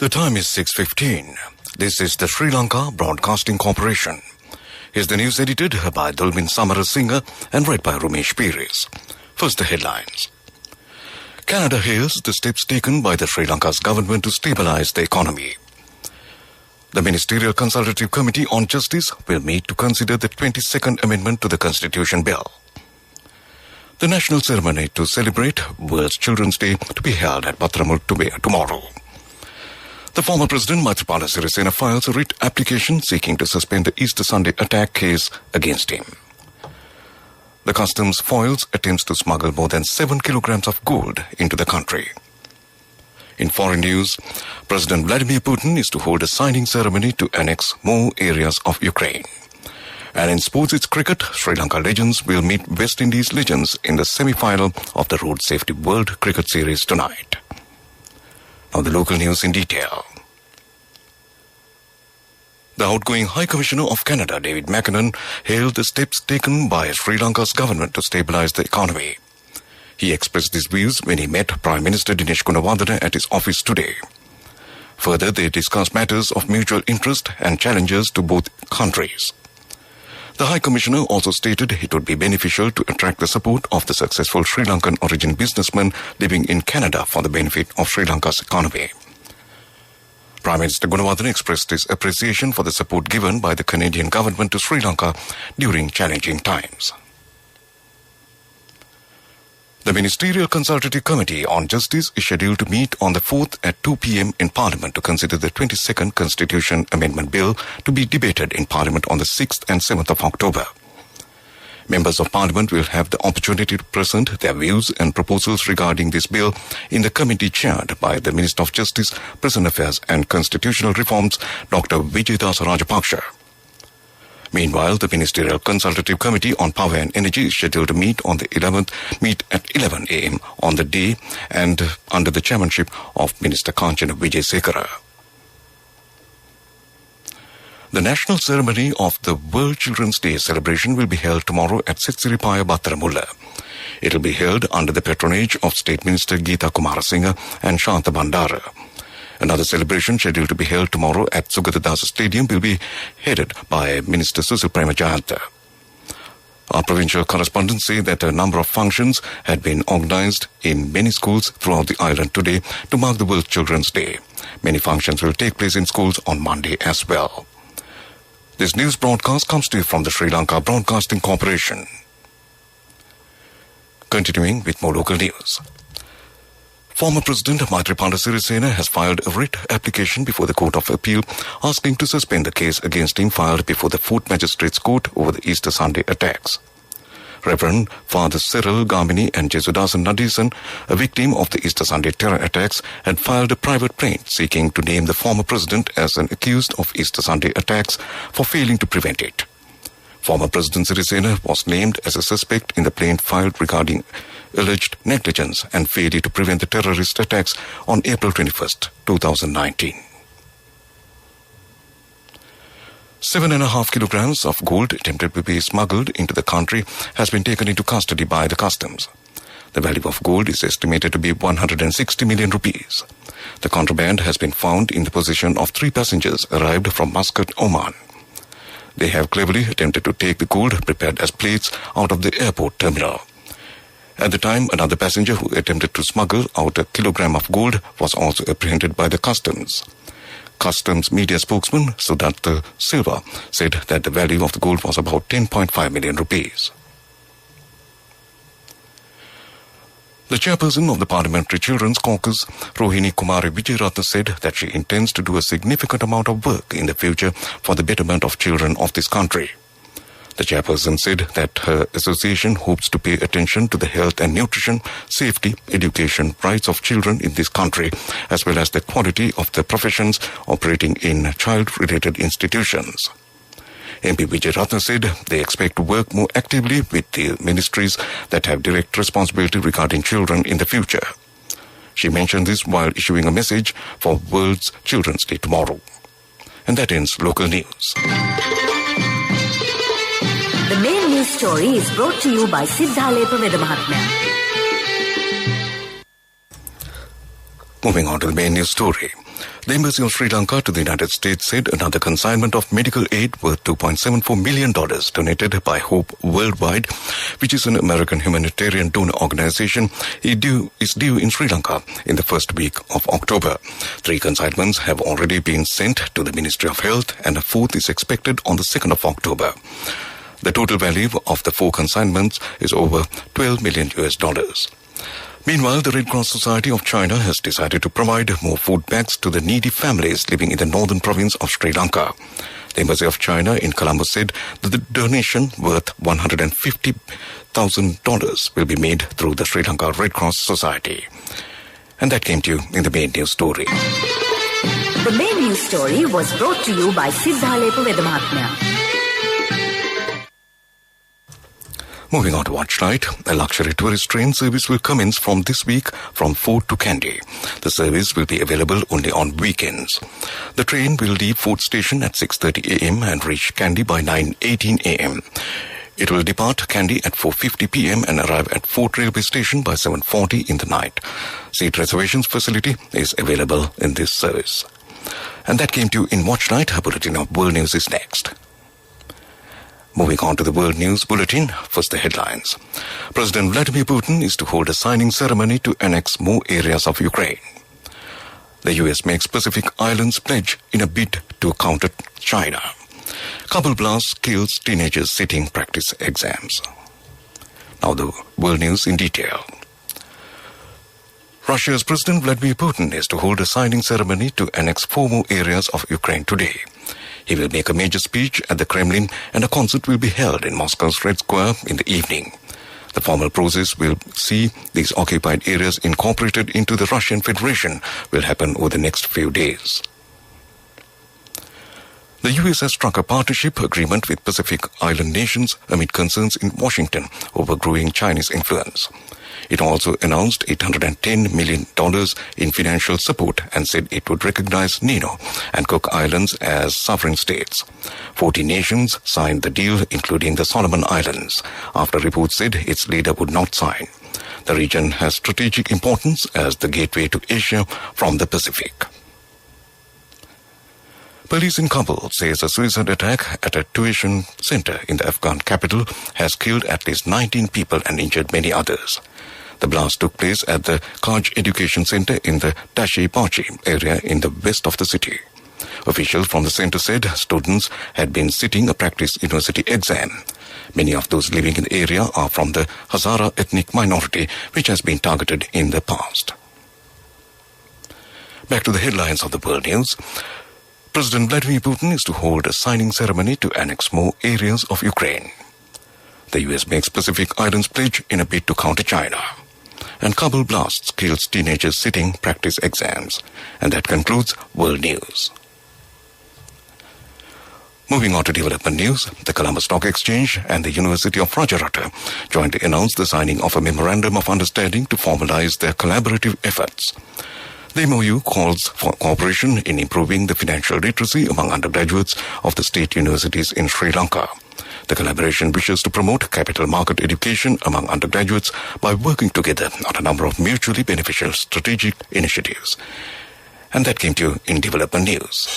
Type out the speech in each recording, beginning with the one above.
The time is 6:15. This is the Sri Lanka Broadcasting Corporation. Here's the news edited by Dulmin Samarasinghe and read by Rumesh Pires. First, the headlines. Canada hails the steps taken by the Sri Lanka's government to stabilize the economy. The Ministerial Consultative Committee on Justice will meet to consider the 22nd Amendment to the Constitution Bill. The national ceremony to celebrate World Children's Day to be held at Battaramulla tomorrow. The former President Maithripala Sirisena files a writ application seeking to suspend the Easter Sunday attack case against him. The customs foils attempts to smuggle more than 7 kilograms of gold into the country. In foreign news, President Vladimir Putin is to hold a signing ceremony to annex more areas of Ukraine. And in sports, it's cricket. Sri Lanka legends will meet West Indies legends in the semi-final of the Road Safety World Cricket Series tonight. Now the local news in detail. The outgoing High Commissioner of Canada, David McKinnon, hailed the steps taken by Sri Lanka's government to stabilize the economy. He expressed these views when he met Prime Minister Dinesh Gunawardena at his office today. Further, they discussed matters of mutual interest and challenges to both countries. The High Commissioner also stated it would be beneficial to attract the support of the successful Sri Lankan origin businessmen living in Canada for the benefit of Sri Lanka's economy. Prime Minister Gunawardena expressed his appreciation for the support given by the Canadian government to Sri Lanka during challenging times. The Ministerial Consultative Committee on Justice is scheduled to meet on the 4th at 2 p.m. in Parliament to consider the 22nd Constitution Amendment Bill to be debated in Parliament on the 6th and 7th of October. Members of Parliament will have the opportunity to present their views and proposals regarding this bill in the committee chaired by the Minister of Justice, Prison Affairs and Constitutional Reforms, Dr. Vijayadasa Rajapaksa. Meanwhile, the Ministerial Consultative Committee on Power and Energy is scheduled to meet at 11 a.m. on the day and under the chairmanship of Minister Kanchana Wijesekara. The national ceremony of the World Children's Day celebration will be held tomorrow at Sitsiripaya, Battaramulla. It will be held under the patronage of State Minister Geeta Kumarasinghe and Shanta Bandara. Another celebration scheduled to be held tomorrow at Sugatadasa Stadium will be headed by Minister Susil Premajayanta. Our provincial correspondents say that a number of functions had been organized in many schools throughout the island today to mark the World Children's Day. Many functions will take place in schools on Monday as well. This news broadcast comes to you from the Sri Lanka Broadcasting Corporation. Continuing with more local news. Former President Maithripala Sirisena has filed a writ application before the Court of Appeal asking to suspend the case against him filed before the 4th Magistrates Court over the Easter Sunday attacks. Reverend Father Cyril Gamini and Jesudasan Nadesan, a victim of the Easter Sunday terror attacks, had filed a private plaint seeking to name the former president as an accused of Easter Sunday attacks for failing to prevent it. Former President Sirisena was named as a suspect in the plaint filed regarding alleged negligence and failure to prevent the terrorist attacks on April 21st, 2019. 7.5 kilograms of gold attempted to be smuggled into the country has been taken into custody by the customs. The value of gold is estimated to be 160 million rupees. The contraband has been found in the possession of 3 passengers arrived from Muscat, Oman. They have cleverly attempted to take the gold prepared as plates out of the airport terminal. At the time, another passenger who attempted to smuggle out 1 kilogram of gold was also apprehended by the customs. Customs media spokesman Sudatta Silva said that the value of the gold was about 10.5 million rupees. The chairperson of the Parliamentary Children's Caucus, Rohini Kumari Vijayaratne, said that she intends to do a significant amount of work in the future for the betterment of children of this country. The chairperson said that her association hopes to pay attention to the health and nutrition, safety, education, rights of children in this country, as well as the quality of the professions operating in child-related institutions. MP Vijayaratne said they expect to work more actively with the ministries that have direct responsibility regarding children in the future. She mentioned this while issuing a message for World Children's Day tomorrow. And that ends local news. The main news story is brought to you by Siddhalepa Vedamahatmya. Moving on to the main news story. The Embassy of Sri Lanka to the United States said another consignment of medical aid worth $2.74 million donated by Hope Worldwide, which is an American humanitarian donor organization, is due in Sri Lanka in the first week of October. 3 consignments have already been sent to the Ministry of Health and a 4th is expected on the 2nd of October. The total value of the 4 consignments is over $12 million. Meanwhile, the Red Cross Society of China has decided to provide more food bags to the needy families living in the northern province of Sri Lanka. The Embassy of China in Colombo said that the donation worth $150,000 will be made through the Sri Lanka Red Cross Society. And that came to you in the main news story. The main news story was brought to you by Siddhalepa Vedamahatmya. Moving on to Watch Night, a luxury tourist train service will commence from this week from Fort to Kandy. The service will be available only on weekends. The train will leave Fort Station at 6:30 a.m. and reach Kandy by 9:18 a.m. It will depart Kandy at 4:50 p.m. and arrive at Fort Railway Station by 7:40 in the night. Seat reservations facility is available in this service. And that came to you in Watch Night. A bulletin of world news is next. Moving on to the World News Bulletin, first the headlines. President Vladimir Putin is to hold a signing ceremony to annex more areas of Ukraine. The US makes Pacific Islands pledge in a bid to counter China. Kabul blast kills teenagers sitting practice exams. Now the World News in detail. Russia's President Vladimir Putin is to hold a signing ceremony to annex 4 more areas of Ukraine today. He will make a major speech at the Kremlin and a concert will be held in Moscow's Red Square in the evening. The formal process will see these occupied areas incorporated into the Russian Federation will happen over the next few days. The US has struck a partnership agreement with Pacific Island nations amid concerns in Washington over growing Chinese influence. It also announced $810 million in financial support and said it would recognize Nino and Cook Islands as sovereign states. 40 nations signed the deal, including the Solomon Islands, after reports said its leader would not sign. The region has strategic importance as the gateway to Asia from the Pacific. Police in Kabul says a suicide attack at a tuition center in the Afghan capital has killed at least 19 people and injured many others. The blast took place at the Kaj Education Center in the Tashi-Pachi area in the west of the city. Officials from the center said students had been sitting a practice university exam. Many of those living in the area are from the Hazara ethnic minority, which has been targeted in the past. Back to the headlines of the world news. President Vladimir Putin is to hold a signing ceremony to annex more areas of Ukraine. The US makes Pacific Islands pledge in a bid to counter China. And Kabul blasts kills teenagers sitting practice exams. And that concludes World News. Moving on to development news, the Colombo Stock Exchange and the University of Rajarata jointly announced the signing of a memorandum of understanding to formalize their collaborative efforts. The MOU calls for cooperation in improving the financial literacy among undergraduates of the state universities in Sri Lanka. The collaboration wishes to promote capital market education among undergraduates by working together on a number of mutually beneficial strategic initiatives. And that came to you in development news.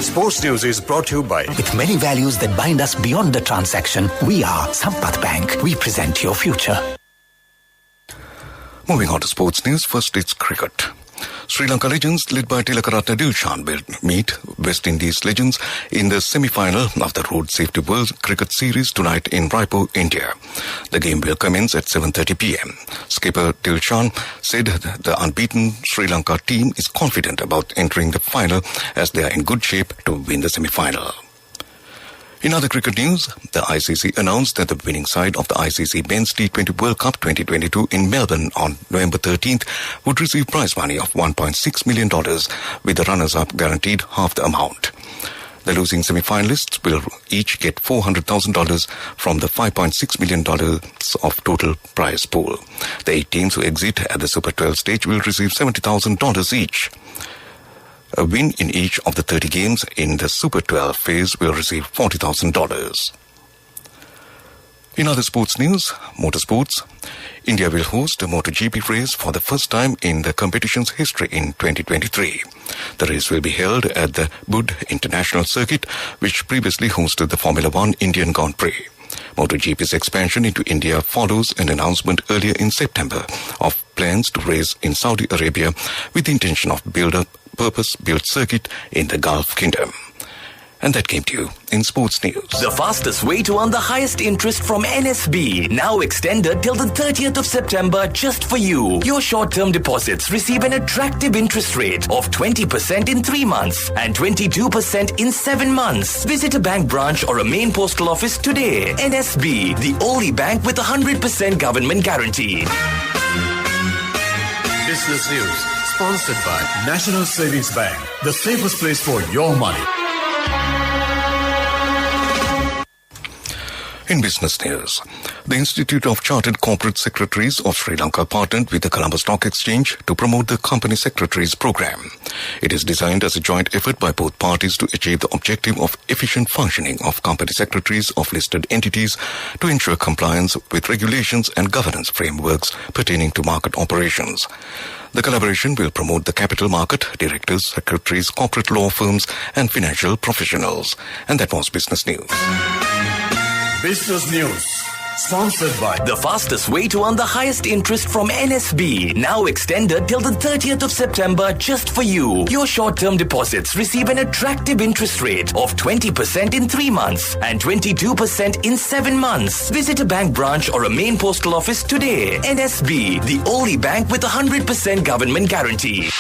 Sports News is brought to you by... With many values that bind us beyond the transaction, we are Sampath Bank. We present your future. Moving on to sports news, first it's cricket. Sri Lanka legends led by Tilakaratne Dilshan will meet West Indies legends in the semi-final of the Road Safety World Cricket Series tonight in Raipur, India. The game will commence at 7:30 p.m. Skipper Dilshan said the unbeaten Sri Lanka team is confident about entering the final as they are in good shape to win the semi-final. In other cricket news, the ICC announced that the winning side of the ICC Men's T20 World Cup 2022 in Melbourne on November 13th would receive prize money of $1.6 million, with the runners-up guaranteed half the amount. The losing semi-finalists will each get $400,000 from the $5.6 million of total prize pool. The 8 teams who exit at the Super 12 stage will receive $70,000 each. A win in each of the 30 games in the Super 12 phase will receive $40,000. In other sports news, motorsports, India will host a MotoGP race for the first time in the competition's history in 2023. The race will be held at the Bud International Circuit, which previously hosted the Formula One Indian Grand Prix. MotoGP's expansion into India follows an announcement earlier in September of plans to race in Saudi Arabia with the intention of build a purpose-built circuit in the Gulf Kingdom. And that came to you in sports news. The fastest way to earn the highest interest from NSB, now extended till the 30th of September just for you. Your short-term deposits receive an attractive interest rate of 20% in 3 months and 22% in 7 months. Visit a bank branch or a main postal office today. NSB, the only bank with 100% government guarantee. Business news sponsored by National Savings Bank, the safest place for your money. In business news, the Institute of Chartered Corporate Secretaries of Sri Lanka partnered with the Colombo Stock Exchange to promote the Company Secretaries Program. It is designed as a joint effort by both parties to achieve the objective of efficient functioning of company secretaries of listed entities to ensure compliance with regulations and governance frameworks pertaining to market operations. The collaboration will promote the capital market, directors, secretaries, corporate law firms, and financial professionals. And that was business news. Business news sponsored by The fastest way to earn the highest interest from NSB, now extended till the 30th of September just for you. Your short-term deposits receive an attractive interest rate of 20% in 3 months and 22% in 7 months. Visit a bank branch or a main postal office today. NSB, the only bank with 100% government guarantee.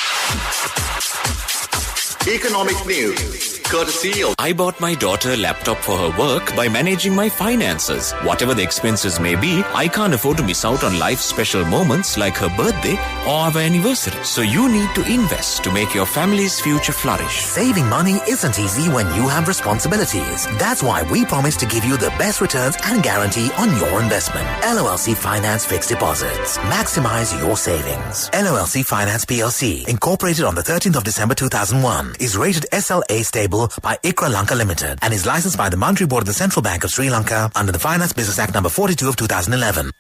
Economic news. Courtesy of I bought my daughter a laptop for her work by managing my finances. Whatever the expenses may be, I can't afford to miss out on life's special moments like her birthday or our anniversary. So you need to invest to make your family's future flourish. Saving money isn't easy when you have responsibilities. That's why we promise to give you the best returns and guarantee on your investment. LOLC Finance Fixed Deposits. Maximize your savings. LOLC Finance PLC, incorporated on the 13th of December 2001, is rated SLA stable by ICRA Lanka Limited and is licensed by the Monetary Board of the Central Bank of Sri Lanka under the Finance Business Act number 42 of 2011.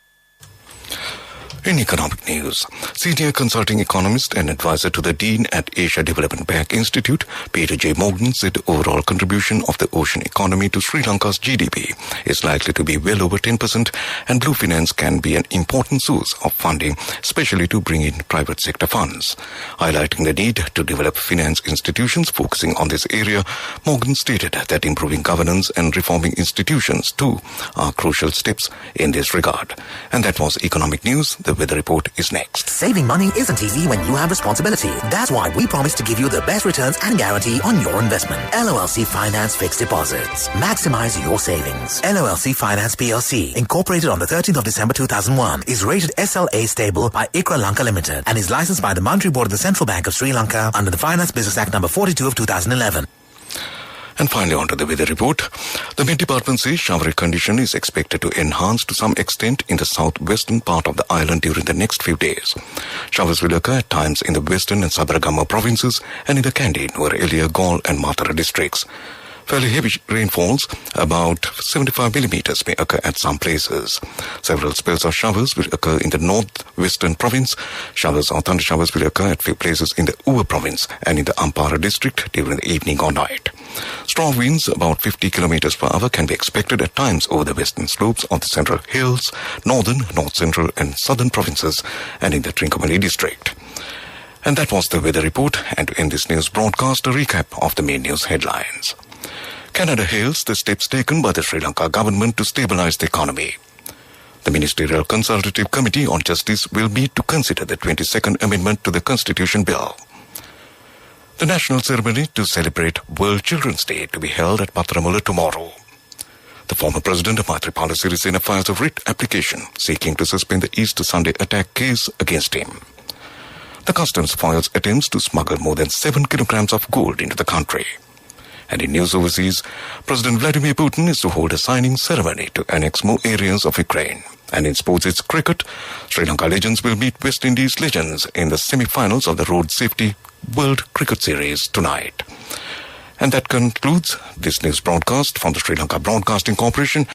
In economic news, senior consulting economist and advisor to the Dean at Asia Development Bank Institute, Peter J. Morgan, said the overall contribution of the ocean economy to Sri Lanka's GDP is likely to be well over 10%, and blue finance can be an important source of funding, especially to bring in private sector funds. Highlighting the need to develop finance institutions focusing on this area, Morgan stated that improving governance and reforming institutions too are crucial steps in this regard. And that was economic news. The weather report is next. Saving money isn't easy when you have responsibility. That's why we promise to give you the best returns and guarantee on your investment. LOLC Finance Fixed Deposits. Maximize your savings. LOLC Finance PLC, incorporated on the 13th of December 2001, is rated SLA stable by ICRA Lanka Limited and is licensed by the Monetary Board of the Central Bank of Sri Lanka under the Finance Business Act number 42 of 2011. And finally, on to the weather report. The Met Department says showery condition is expected to enhance to some extent in the southwestern part of the island during the next few days. Showers will occur at times in the western and Sabaragama provinces and in the Kandy, Nuwara Gaul and Matara districts. Fairly heavy rainfalls, about 75 millimeters, may occur at some places. Several spells of showers will occur in the northwestern province. Showers or thunder showers will occur at few places in the Uva province and in the Ampara district during the evening or night. Strong winds, about 50 kilometers per hour, can be expected at times over the western slopes of the central hills, northern, north central and southern provinces and in the Trincomalee district. And that was the weather report, and to end this news broadcast, a recap of the main news headlines. Canada hails the steps taken by the Sri Lanka government to stabilize the economy. The Ministerial Consultative Committee on Justice will meet to consider the 22nd Amendment to the Constitution Bill. The national ceremony to celebrate World Children's Day to be held at Pathramula tomorrow. The former president of Maithripala Sirisena files a writ application seeking to suspend the Easter Sunday attack case against him. The customs files attempts to smuggle more than 7 kilograms of gold into the country. And in news overseas, President Vladimir Putin is to hold a signing ceremony to annex more areas of Ukraine. And in sports, it's cricket. Sri Lanka legends will meet West Indies legends in the semi-finals of the Road Safety World Cricket Series tonight. And that concludes this news broadcast from the Sri Lanka Broadcasting Corporation.